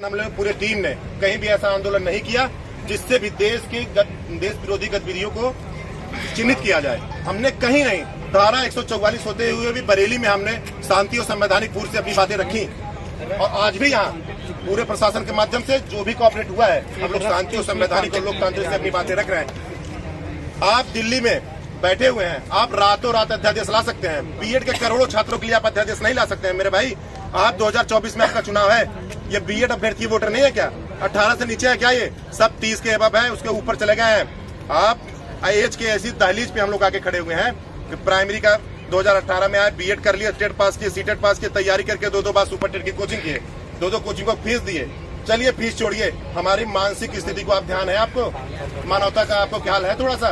हम लोग पूरे टीम ने कहीं भी ऐसा आंदोलन नहीं किया जिससे भी देश विरोधी गतिविधियों को चिन्हित किया जाए। हमने कहीं नहीं, धारा 144 होते हुए भी बरेली में हमने शांति और संवैधानिक पूर्व से अपनी बातें रखी और आज भी यहाँ पूरे प्रशासन के माध्यम से जो भी कोऑपरेट हुआ है, हम लोग शांति और संवैधानिक और लोकतांत्रिक से अपनी बातें रख रहे हैं। आप दिल्ली में बैठे हुए हैं, आप रातों रात अध्यादेश ला सकते हैं। बीएड के करोड़ों छात्रों के लिए आप अध्यादेश नहीं ला सकते हैं मेरे भाई। आप 2024 में आपका चुनाव है, ये बीएड अभ्यर्थी वोटर नहीं है क्या? 18 से नीचे है क्या? ये सब 30 के अबव है, उसके ऊपर चले गए हैं। आप एज के ऐसी दहलीज पे हम लोग आके खड़े हुए हैं कि प्राइमरी का 2018 में आए, बीएड कर लिया, टेट पास किए, सीटेट पास किए, तैयारी करके 2 बार सुपर टेट की कोचिंग किए, 2 कोचिंग को फीस दिए। चलिए फीस छोड़िए, हमारी मानसिक स्थिति को आप ध्यान है आपको, मानवता का आपको ख्याल है थोड़ा सा?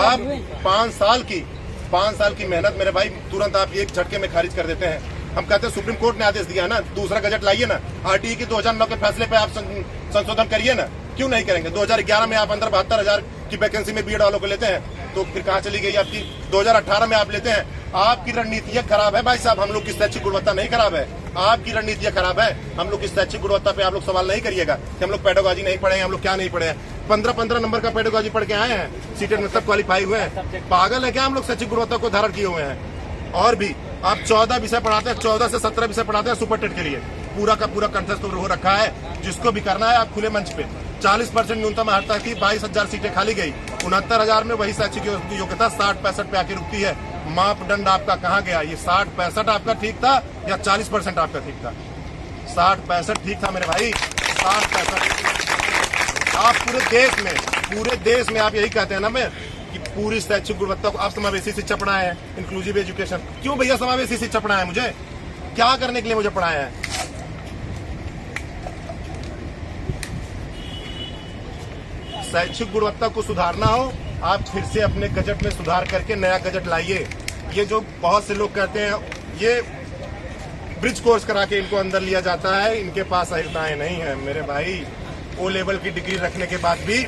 आप 5 साल की मेहनत मेरे भाई तुरंत आप एक झटके में खारिज कर देते हैं। हम कहते हैं सुप्रीम कोर्ट ने आदेश दिया है ना, दूसरा गजट लाइए ना, आरटीई की 2009 के फैसले पे आप संशोधन करिए ना, क्यों नहीं करेंगे? 2011 में आप अंदर 72,000 की वैकेंसी में बीएड वालों को लेते हैं, तो फिर कहाँ चली गई आपकी? 2018 में आप लेते हैं। आपकी रणनीतियां खराब है भाई साहब, हम लोग की शैक्षिक गुणवत्ता नहीं खराब है, आपकी रणनीतियां खराब है। हम लोग की शैक्षिक गुणवत्ता पे आप लोग सवाल नहीं करिएगा कि हम लोग पेडागोजी नहीं पढ़े हैं, हम लोग क्या नहीं पढ़े हैं। 15 नंबर का पेडागोजी पढ़ के आए हैं, सीटेट में सब क्वालिफाई हुए हैं। पागल है क्या हम लोग शैक्षिक गुणवत्ता को धारण किए हुए हैं? और भी आप 14 विषय पढ़ाते हैं, 14 से 17 विषय पढ़ाते हैं सुपर टेट के लिए, पूरा का पूरा कंटेस्ट हो रखा है। जिसको भी करना है आप खुले मंच पे, 40% न्यूनतम अर्हता थी, 22,000 सीटें खाली गई, 69,000 में वही शैक्षिक योग्यता 60-65 पे आके रुकती है। मापदंड आपका कहाँ गया? ये 60-65 आपका ठीक था या 40% आपका ठीक था? 60-65 ठीक था मेरे भाई, 60-65। आप पूरे देश में आप यही कहते हैं ना मैं कि पूरी शैक्षिक गुणवत्ता को आप समावेशी शिक्षा पढ़ाए हैं, इंक्लूसिव एजुकेशन। क्यों भैया समावेशी शिक्षा पढ़ाए? मुझे क्या करने के लिए मुझे पढ़ाया है? शैक्षिक गुणवत्ता को सुधारना हो, आप फिर से अपने गजट में सुधार करके नया गजट लाइए। ये जो बहुत से लोग कहते हैं ये ब्रिज कोर्स करा के इनको अंदर लिया जाता है, इनके पास अर्हताएं नहीं है मेरे भाई। ओ लेवल की डिग्री रखने के बाद भी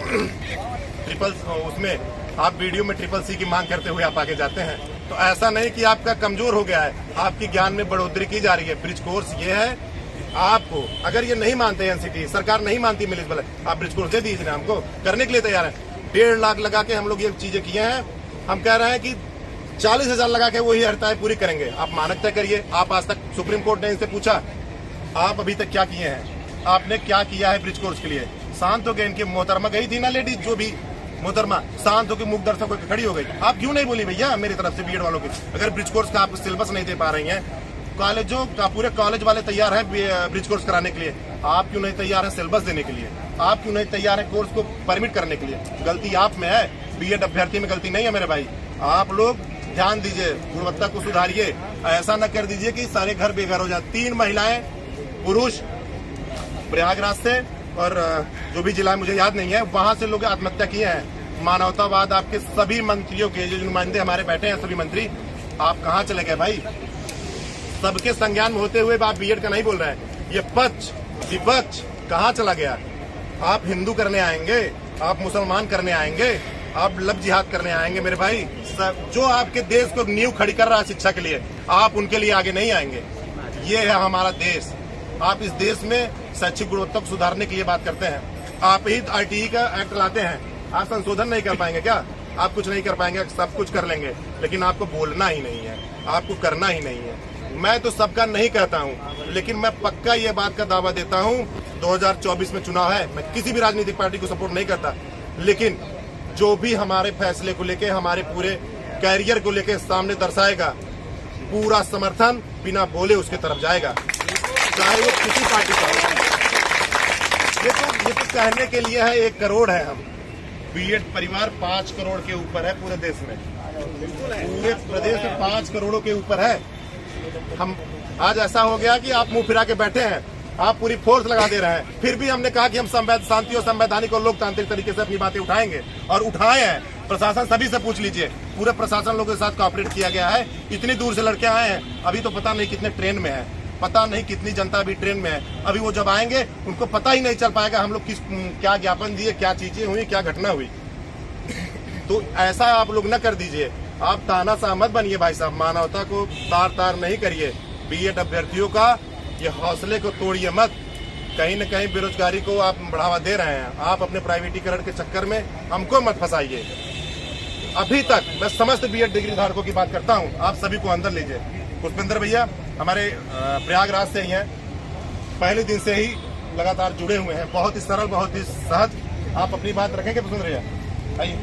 उसमें आप वीडियो में ट्रिपल-C की मांग करते हुए आप आगे जाते हैं। तो ऐसा नहीं कि आपका कमजोर हो गया है, आपकी ज्ञान में बढ़ोतरी की जा रही है। ब्रिज कोर्स ये है, आपको अगर ये नहीं मानते एनसीटी सरकार नहीं मानती म्युनिसिपल, आप ब्रिज कोर्स दे दीजिए, हमको करने के लिए तैयार है। 1.5 लाख लगा के हम लोग ये चीजें किए हैं। हम कह रहे हैं कि 40,000 लगा के वही अर्हताएं पूरी करेंगे। आप मानक तय करिए। आप आज तक सुप्रीम कोर्ट ने इनसे पूछा आप अभी तक क्या किए हैं, आपने क्या किया है ब्रिज कोर्स के लिए? शांत हो गए। इनकी मोहतरमा गई थी ना लेडीज, जो भी मोहतरमा शांत होकर मुख दर्शक होकर खड़ी हो गई। आप क्यों नहीं बोली भैया मेरी तरफ से बीएड वालों की? अगर ब्रिज कोर्स का आप सिलेबस नहीं दे पा रही हैं, कॉलेजों का पूरे कॉलेज वाले तैयार है ब्रिज कोर्स कराने के लिए, आप क्यों नहीं तैयार है सिलेबस देने के लिए? आप क्यों नहीं तैयार है कोर्स को परमिट करने के लिए? गलती आप में है, बीएड अभ्यर्थी में गलती नहीं है मेरे भाई। आप लोग ध्यान दीजिए, गुणवत्ता को सुधारिए। ऐसा न कर दीजिए कि सारे घर बेघर हो जाए। 3 महिलाएं पुरुष प्रयागराज से और जो भी जिला मुझे याद नहीं है, वहां से लोग आत्महत्या किए हैं। मानवतावाद आपके सभी मंत्रियों के, जो नुमाइंदे हमारे बैठे हैं सभी मंत्री, आप कहाँ चले गए भाई? सबके संज्ञान में होते हुए आप बीएड का नहीं बोल रहे हैं। ये पक्ष विपक्ष कहाँ चला गया? आप हिंदू करने आएंगे, आप मुसलमान करने आएंगे, आप लब जिहाद करने आएंगे मेरे भाई। जो आपके देश को नींव खड़ी कर रहा है शिक्षा के लिए, आप उनके लिए आगे नहीं आएंगे। ये है हमारा देश। आप इस देश में शैक्षिक गुणवत्ता को सुधारने के लिए बात करते हैं। आप ही आरटीई का एक्ट लाते हैं, आप संशोधन नहीं कर पाएंगे क्या? आप कुछ नहीं कर पाएंगे, सब कुछ कर लेंगे, लेकिन आपको बोलना ही नहीं है, आपको करना ही नहीं है। मैं तो सबका नहीं कहता हूं, लेकिन मैं पक्का ये बात का दावा देता हूं 2024 में चुनाव है। मैं किसी भी राजनीतिक पार्टी को सपोर्ट नहीं करता, लेकिन जो भी हमारे फैसले को लेके, हमारे पूरे कैरियर को लेके सामने दर्शाएगा, पूरा समर्थन बिना बोले उसके तरफ जाएगा, चाहे वो किसी पार्टी का हो। ये तो कहने के लिए है 1 करोड़ है हम। बीएड परिवार 5 करोड़ के ऊपर है पूरे देश में, पूरे प्रदेश में 5 करोड़ों के ऊपर है। हम आज ऐसा हो गया कि आप मुंह फिरा के बैठे हैं, आप पूरी फोर्स लगा दे रहे हैं। फिर भी हमने कहा कि हम शांति और संवैधानिक और लोकतांत्रिक तरीके से अपनी बातें उठाएंगे, और उठाए हैं। प्रशासन सभी से पूछ लीजिए, पूरे प्रशासन लोगों के साथ कोऑपरेट किया गया है। इतनी दूर से लड़के आए हैं, अभी तो पता नहीं कितने ट्रेन में है, पता नहीं कितनी जनता अभी ट्रेन में है। अभी वो जब आएंगे उनको पता ही नहीं चल पाएगा हम लोग क्या ज्ञापन दिए, क्या चीजें हुई, क्या घटना हुई। तो ऐसा आप लोग न कर दीजिए, आप तानाशाह मत बनिए भाई साहब, मानवता को तार तार नहीं करिए। बीएड अभ्यर्थियों का ये हौसले को तोड़िए मत। कहीं न कहीं बेरोजगारी को आप बढ़ावा दे रहे हैं। आप अपने प्राइवेटीकरण के चक्कर में हमको मत फंसाइए। अभी तक मैं समस्त बीएड डिग्री धारकों की बात करता हूं, आप सभी को अंदर लीजिए। पुष्पेंद्र भैया हमारे प्रयागराज से ही हैं, पहले दिन से ही लगातार जुड़े हुए हैं, बहुत ही सरल, बहुत ही सहज। आप अपनी बात रखेंगे पुष्पेंद्र भैया? आइए।